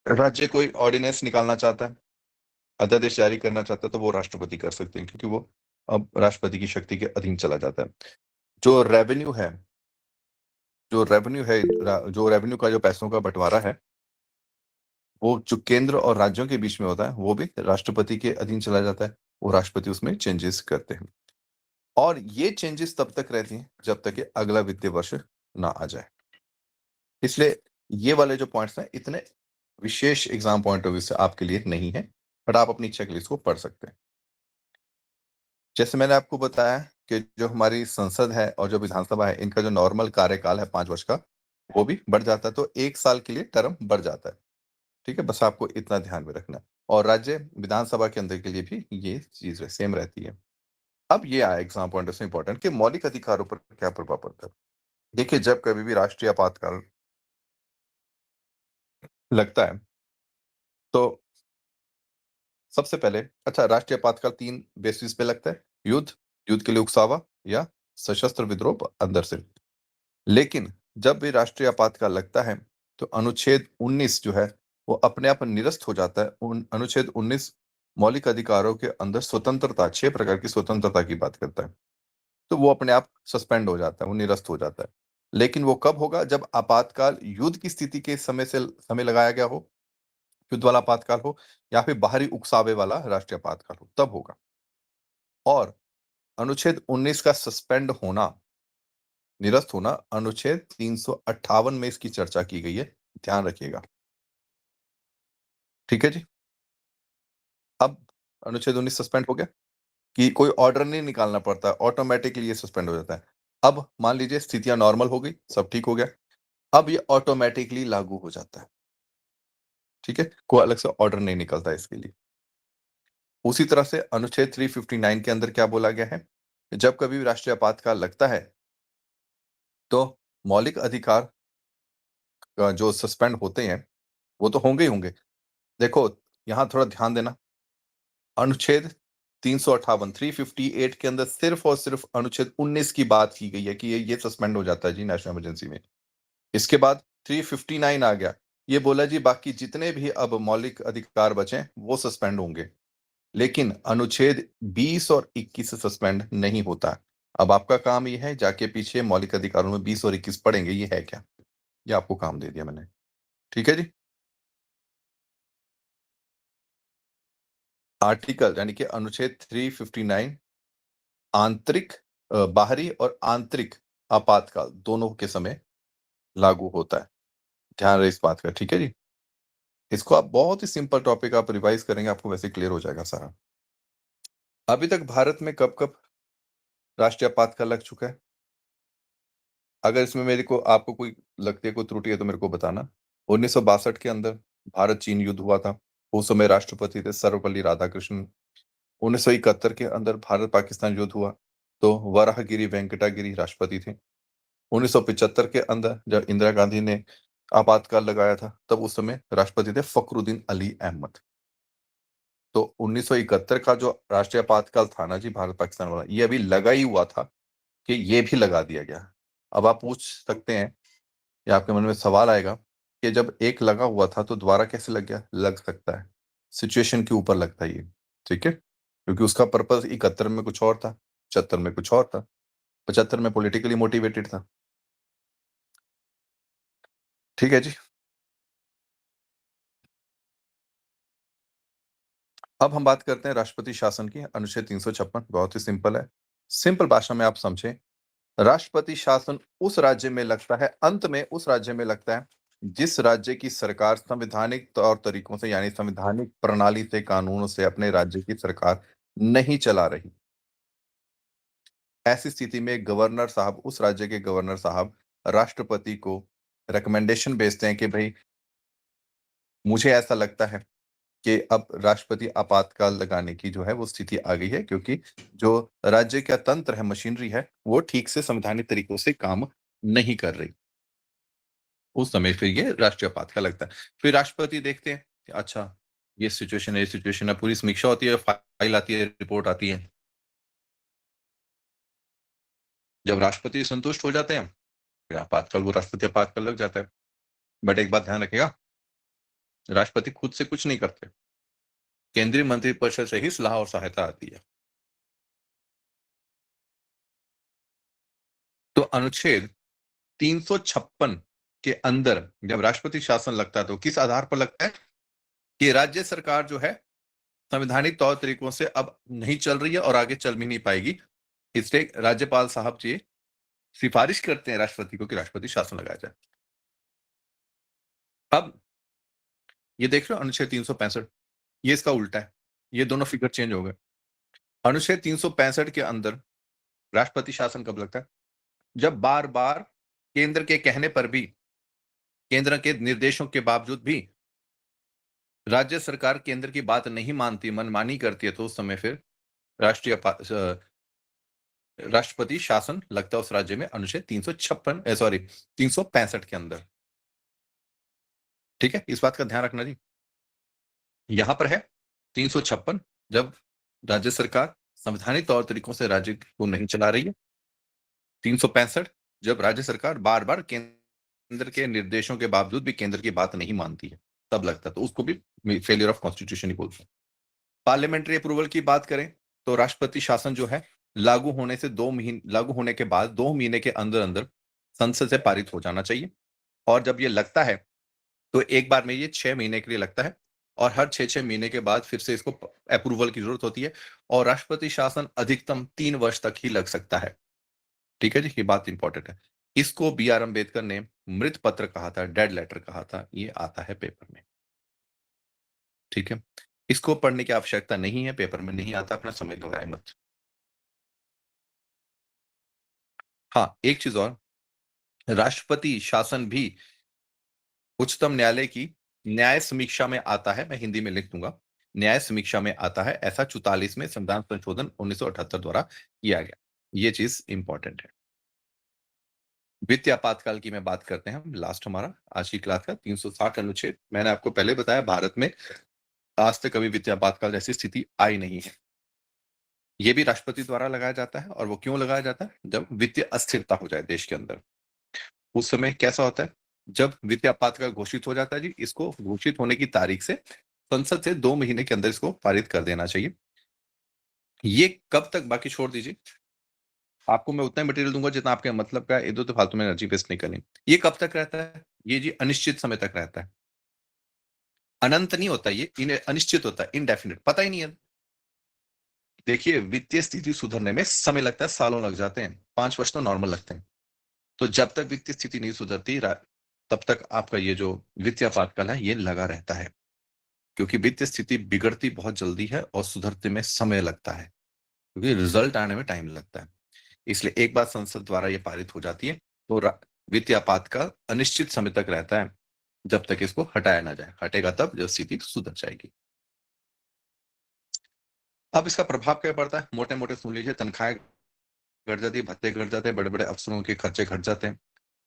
राज्य कोई ऑर्डिनेंस निकालना चाहता है, अध्यादेश जारी करना चाहता है, तो वो राष्ट्रपति कर सकते हैं, क्योंकि वो अब राष्ट्रपति की शक्ति के अधीन चला जाता है। जो रेवेन्यू है, जो रेवेन्यू का जो पैसों का बंटवारा है, वो जो केंद्र और राज्यों के बीच में होता है, वो भी राष्ट्रपति के अधीन चला जाता है। वो राष्ट्रपति उसमें चेंजेस करते हैं, और ये चेंजेस तब तक रहती हैं जब तक कि अगला वित्तीय वर्ष ना आ जाए। इसलिए ये वाले जो पॉइंट्स हैं, इतने विशेष एग्जाम पॉइंट ऑफ व्यू से आपके लिए नहीं है, बट आप अपनी चेकलिस्ट को पढ़ सकते हैं। जैसे मैंने आपको बताया कि जो हमारी संसद है और जो विधानसभा है, इनका जो नॉर्मल कार्यकाल है 5 वर्ष का, वो भी बढ़ जाता है, तो 1 साल के लिए टर्म बढ़ जाता है। ठीक है, बस आपको इतना ध्यान में रखना है। और राज्य विधानसभा के अंदर के लिए भी ये चीज सेम रहती है। अब ये आया एग्जाम पॉइंट से इंपॉर्टेंट कि मौलिक अधिकारों पर क्या प्रभाव पड़ता है। देखिए, जब कभी भी राष्ट्रीय आपातकाल लगता है, तो सबसे पहले, अच्छा, राष्ट्रीय आपातकाल 3 बेसिस पे लगता है: युद्ध, युद्ध के लिए उकसावा, या सशस्त्र विद्रोह अंदर से। लेकिन जब भी राष्ट्रीय आपातकाल लगता है, तो अनुच्छेद 19 जो है, वो अपने आप निरस्त हो जाता है। अनुच्छेद 19 मौलिक अधिकारों के अंदर स्वतंत्रता, 6 प्रकार की स्वतंत्रता की बात करता है। तो वो अपने आप सस्पेंड हो जाता है, वो निरस्त हो जाता है। लेकिन वो कब होगा? जब आपातकाल युद्ध की स्थिति के समय लगाया गया हो, युद्ध वाला आपातकाल हो, या फिर बाहरी उकसावे वाला राष्ट्रीय आपातकाल हो, तब होगा। और अनुच्छेद 19 का सस्पेंड होना, निरस्त होना, अनुच्छेद 358 में इसकी चर्चा की गई है, ध्यान रखिएगा। ठीक है जी। अब अनुच्छेद 19 सस्पेंड हो गया, कि कोई ऑर्डर नहीं निकालना पड़ता, ऑटोमेटिकली ये सस्पेंड हो जाता है। अब मान लीजिए स्थितियां नॉर्मल हो गई, सब ठीक हो गया, अब ये ऑटोमेटिकली लागू हो जाता है। ठीक है, कोई अलग से ऑर्डर नहीं निकलता इसके लिए। उसी तरह से अनुच्छेद 359 के अंदर क्या बोला गया है? जब कभी भी राष्ट्रीय आपातकाल लगता है, तो मौलिक अधिकार जो सस्पेंड होते हैं, वो तो होंगे ही होंगे। देखो, यहां थोड़ा ध्यान देना। अनुच्छेद 358, 358 के अंदर सिर्फ और सिर्फ अनुच्छेद 19 की बात की गई है कि ये सस्पेंड हो जाता है जी नेशनल इमरजेंसी में। इसके बाद 359 आ गया, ये बोला जी बाकी जितने भी अब मौलिक अधिकार बचे वो सस्पेंड होंगे। लेकिन अनुच्छेद 20 और 21 से सस्पेंड नहीं होता। अब आपका काम ये है, जाके पीछे मौलिक अधिकारों में 20 और 21 पढ़ेंगे, ये है क्या। ये आपको काम दे दिया मैंने। ठीक है जी। आर्टिकल यानी कि अनुच्छेद 359 आंतरिक, बाहरी और आंतरिक आपातकाल दोनों के समय लागू होता है। ध्यान रहे इस बात का। ठीक है जी। इसको आप बहुत ही सिंपल टॉपिक आप रिवाइज करेंगे, आपको वैसे क्लियर हो जाएगा सारा। अभी तक भारत में कब कब राष्ट्रीय आपातकाल लग चुका है? अगर इसमें मेरे को आपको कोई लगती है, कोई त्रुटि है, तो मेरे को बताना। 1962 के अंदर भारत चीन युद्ध हुआ था, उस समय राष्ट्रपति थे सर्वपल्ली राधाकृष्णन। 1971 के अंदर भारत पाकिस्तान युद्ध हुआ, तो वराहगिरी वेंकटागिरी राष्ट्रपति थे। 1975 के अंदर जब इंदिरा गांधी ने आपातकाल लगाया था, तब उस समय राष्ट्रपति थे फखरुद्दीन अली अहमद। तो 1971 का जो राष्ट्रीय आपातकाल था ना जी, भारत पाकिस्तान वाला, ये अभी लगा ही हुआ था कि ये भी लगा दिया गया। अब आप पूछ सकते हैं, या आपके मन में सवाल आएगा कि जब एक लगा हुआ था तो दोबारा कैसे लग गया? लग सकता है, सिचुएशन के ऊपर लगता है ये। ठीक है, क्योंकि उसका पर्पस 71 में कुछ और था, 75 में कुछ और था, 75 में पॉलिटिकली मोटिवेटेड था। ठीक है जी। अब हम बात करते हैं राष्ट्रपति शासन की। अनुच्छेद 356 बहुत ही सिंपल है, सिंपल भाषा में आप समझें। राष्ट्रपति शासन उस राज्य में लगता है, अंत में उस राज्य में लगता है जिस राज्य की सरकार संवैधानिक तौर तरीकों से, यानी संवैधानिक प्रणाली से, कानूनों से अपने राज्य की सरकार नहीं चला रही। ऐसी स्थिति में गवर्नर साहब, उस राज्य के गवर्नर साहब राष्ट्रपति को रिकमेंडेशन भेजते हैं कि भाई, मुझे ऐसा लगता है कि अब राष्ट्रपति आपातकाल लगाने की जो है वो स्थिति आ गई है, क्योंकि जो राज्य का तंत्र है, मशीनरी है, वो ठीक से संवैधानिक तरीकों से काम नहीं कर रही। उस समय फिर ये राष्ट्रीय आपातकाल लगता है। फिर राष्ट्रपति देखते हैं कि अच्छा, ये सिचुएशन है, पूरी समीक्षा होती है, फाइल आती है, रिपोर्ट आती है। जब राष्ट्रपति संतुष्ट हो जाते हैं, फिर आपातकाल, वो राष्ट्रपति आपातकाल लग जाता है। बट एक बात ध्यान रखिएगा, राष्ट्रपति खुद से कुछ नहीं करते, केंद्रीय मंत्रिपरिषद से ही सलाह और सहायता आती है। तो अनुच्छेद 356 के अंदर जब राष्ट्रपति शासन लगता है तो किस आधार पर लगता है कि राज्य सरकार जो है संवैधानिक तौर तरीकों से अब नहीं चल रही है और आगे चल भी नहीं पाएगी, इसलिए राज्यपाल साहब जी सिफारिश करते हैं राष्ट्रपति को कि राष्ट्रपति शासन लगाया जाए। अब ये देख रहे हो अनुच्छेद 365, ये इसका उल्टा है, ये दोनों फिगर चेंज हो गए। अनुच्छेद 365 के अंदर राष्ट्रपति शासन कब लगता है? जब बार बार केंद्र के कहने पर भी, केंद्र के निर्देशों के बावजूद भी राज्य सरकार केंद्र की बात नहीं मानती, मनमानी करती है, तो उस समय फिर राष्ट्रपति शासन लगता है उस राज्य में अनुच्छेद 365 के अंदर। ठीक है, इस बात का ध्यान रखना जी। यहां पर है 356 जब राज्य सरकार संवैधानिक तौर तरीकों से राज्य को नहीं चला रही है, 365 जब राज्य सरकार बार बार केंद्र के निर्देशों के बावजूद भी केंद्र की बात नहीं मानती है, तब लगता है, तो उसको भी फेलियर ऑफ कॉन्स्टिट्यूशन ही बोलते हैं। पार्लियामेंट्री अप्रूवल की बात करें तो राष्ट्रपति शासन जो है लागू होने के बाद 2 महीने के अंदर अंदर संसद से पारित हो जाना चाहिए, और जब ये लगता है तो एक बार में ये 6 महीने के लिए लगता है, और हर 6 महीने के बाद फिर से इसको अप्रूवल की जरूरत होती है, और राष्ट्रपति शासन अधिकतम 3 वर्ष तक ही लग सकता है। ठीक है जी, ये बात इंपॉर्टेंट है। इसको B.R. अम्बेडकर ने मृत पत्र कहा था, डेड लेटर कहा था, ये आता है पेपर में। ठीक है, इसको पढ़ने की आवश्यकता नहीं है, पेपर में नहीं आता, अपना समय लगाए मत। हाँ, एक चीज और, राष्ट्रपति शासन भी उच्चतम न्यायालय की न्याय समीक्षा में आता है, मैं हिंदी में लिख दूंगा, न्याय समीक्षा में आता है, ऐसा 44 में संविधान संशोधन 1978 द्वारा किया गया। ये चीज इंपॉर्टेंट है। वित्तीय आपातकाल की मैं बात करते हैं हम, लास्ट हमारा आज की क्लास का 360 अनुच्छेद। मैंने आपको पहले बताया भारत में आज तक कभी वित्तीय आपातकाल जैसी स्थिति आई नहीं है। ये भी राष्ट्रपति द्वारा लगाया जाता है, और वो क्यों लगाया जाता है? जब वित्तीय अस्थिरता हो जाए देश के अंदर, उस समय कैसा होता है, जब वित्तीय आपातकाल घोषित हो जाता है जी, इसको घोषित होने की तारीख से संसद से 2 महीने के अंदर इसको पारित कर देना चाहिए। ये कब तक, बाकी छोड़ दीजिए, आपको मैं उतना मटेरियल दूंगा जितना आपके मतलब का, इधर तो फालतू में एनर्जी वेस्ट नहीं करनी। ये कब तक रहता है? ये जी अनिश्चित समय तक रहता है, अनंत नहीं होता, ये अनिश्चित होता है, इनडेफिनिट, पता ही नहीं है। देखिए, वित्तीय स्थिति सुधरने में समय लगता है, सालों लग जाते हैं, 5 वर्ष तो नॉर्मल लगते हैं। तो जब तक वित्तीय स्थिति नहीं सुधरती तब तक आपका ये जो वित्तीय आपातकाल है ये लगा रहता है, क्योंकि वित्तीय स्थिति बिगड़ती बहुत जल्दी है और सुधरते में समय लगता है, क्योंकि रिजल्ट आने में टाइम लगता है। इसलिए एक बार संसद द्वारा ये पारित हो जाती है तो वित्तीय आपातकाल अनिश्चित समय तक रहता है, जब तक इसको हटाया ना जाए। हटेगा तब जब स्थिति सुधर जाएगी। अब इसका प्रभाव क्या पड़ता है, मोटे मोटे सुन लीजिए। तनख्वाहें घट जाती है, भत्ते घट जाते हैं, बड़े बड़े अफसरों के खर्चे घट जाते हैं,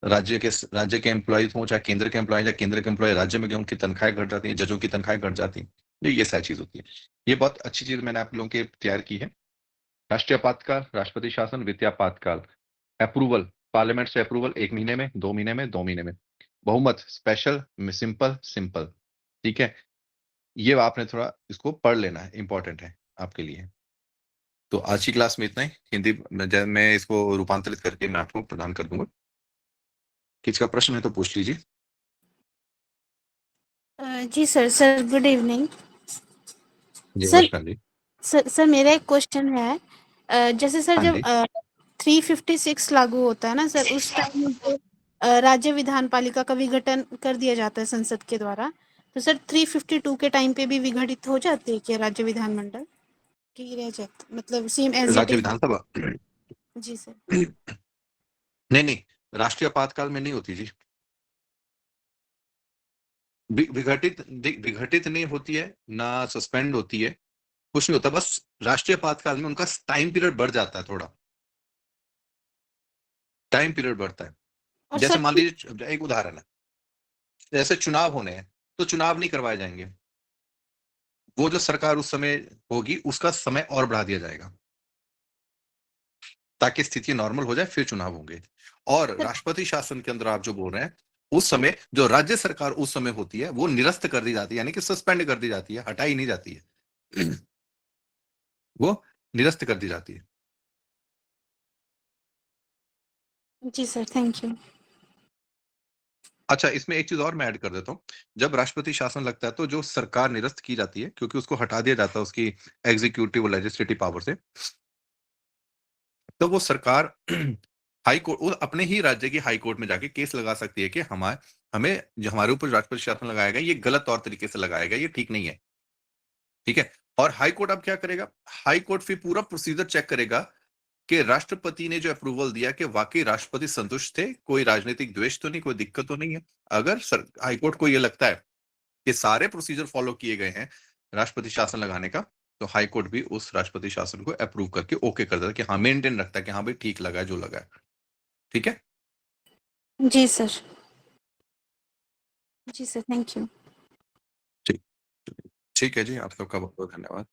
राज्य के एम्प्लॉयज हो चाहे केंद्र के एम्प्लॉय, या केंद्र के एम्प्लॉय राज्य में गए, उनकी तनख्वाहें घट जाती है, जजों की तनख्वाहें घट जाती है। ये सारी चीज होती है। ये बहुत अच्छी चीज मैंने आप लोगों के तैयार की है। राष्ट्रीय आपातकाल, राष्ट्रपति शासन, वित्तीय आपातकाल, अप्रूवल, पार्लियामेंट से अप्रूवल 1 महीने में, 2 महीने में, 2 महीने में, बहुमत, स्पेशल, सिंपल, सिंपल। ठीक है, ये आपने थोड़ा इसको पढ़ लेना है, इंपॉर्टेंट है आपके लिए। तो आज की क्लास में इतना ही। हिंदी मैं इसको रूपांतरित करके मैं आपको प्रदान कर दूंगा। किसी का प्रश्न है तो पूछ लीजिए। जी सर गुड इवनिंग। जी सर नमस्कार जी। सर मेरा एक क्वेश्चन है। जैसे सर हाँ जब जी। 356 लागू होता है ना सर, उस टाइम पे राज्य विधान पालिका का विघटन कर दिया जाता है संसद के द्वारा, तो सर 352 के टाइम पे भी विघटित हो जाती है क्या राज्य विधानमंडल की रह जाती, मतलब सेम एज इट राज्य इज? विधानसभा जी सर। नहीं नहीं, राष्ट्रीय आपातकाल में नहीं होती जी। विघटित नहीं होती है, ना सस्पेंड होती है, कुछ नहीं होता। बस राष्ट्रीय आपातकाल में उनका टाइम पीरियड बढ़ जाता है, थोड़ा टाइम पीरियड बढ़ता है। और जैसे सर मान लीजिए एक उदाहरण है, जैसे चुनाव होने हैं तो चुनाव नहीं करवाए जाएंगे, वो जो सरकार उस समय होगी उसका समय और बढ़ा दिया जाएगा ताकि स्थिति नॉर्मल हो जाए, फिर चुनाव होंगे। और सर राष्ट्रपति शासन के अंदर आप जो बोल रहे हैं, उस समय जो राज्य सरकार उस समय होती है वो निरस्त कर दी जाती है, यानी कि सस्पेंड कर दी जाती है, हटाई नहीं जाती है। वो निरस्त कर दी जाती है। जी सर, थैंक यू। अच्छा, इसमें एक चीज और मैं ऐड कर देता हूँ। जब राष्ट्रपति शासन लगता है तो जो सरकार निरस्त की जाती है, क्योंकि उसको हटा दिया जाता है उसकी एग्जीक्यूटिव और लेजिस्लेटिव पावर से, तो वो सरकार हाई कोर्ट, वो अपने ही राज्य की हाई कोर्ट में जाके केस लगा सकती है कि हमें जो हमारे ऊपर राष्ट्रपति शासन लगाया गया ये गलत तौर तरीके से लगाया गया, ये ठीक नहीं है। ठीक है। और हाई कोर्ट अब क्या करेगा? हाई कोर्ट फिर पूरा प्रोसीजर चेक करेगा कि राष्ट्रपति ने जो अप्रूवल दिया कि वाकई राष्ट्रपति संतुष्ट थे, कोई राजनीतिक द्वेष तो नहीं, कोई दिक्कत तो नहीं है। अगर हाईकोर्ट को यह लगता है कि सारे प्रोसीजर फॉलो किए गए हैं राष्ट्रपति शासन लगाने का, तो हाईकोर्ट भी उस राष्ट्रपति शासन को अप्रूव करके ओके कर देता है कि हाँ, मेंटेन रखता है कि हाँ भाई ठीक लगा है जो लगा है। ठीक है। जी सर। जी सर, थैंक यू। ठीक। ठीक है जी, आप सबका बहुत बहुत धन्यवाद।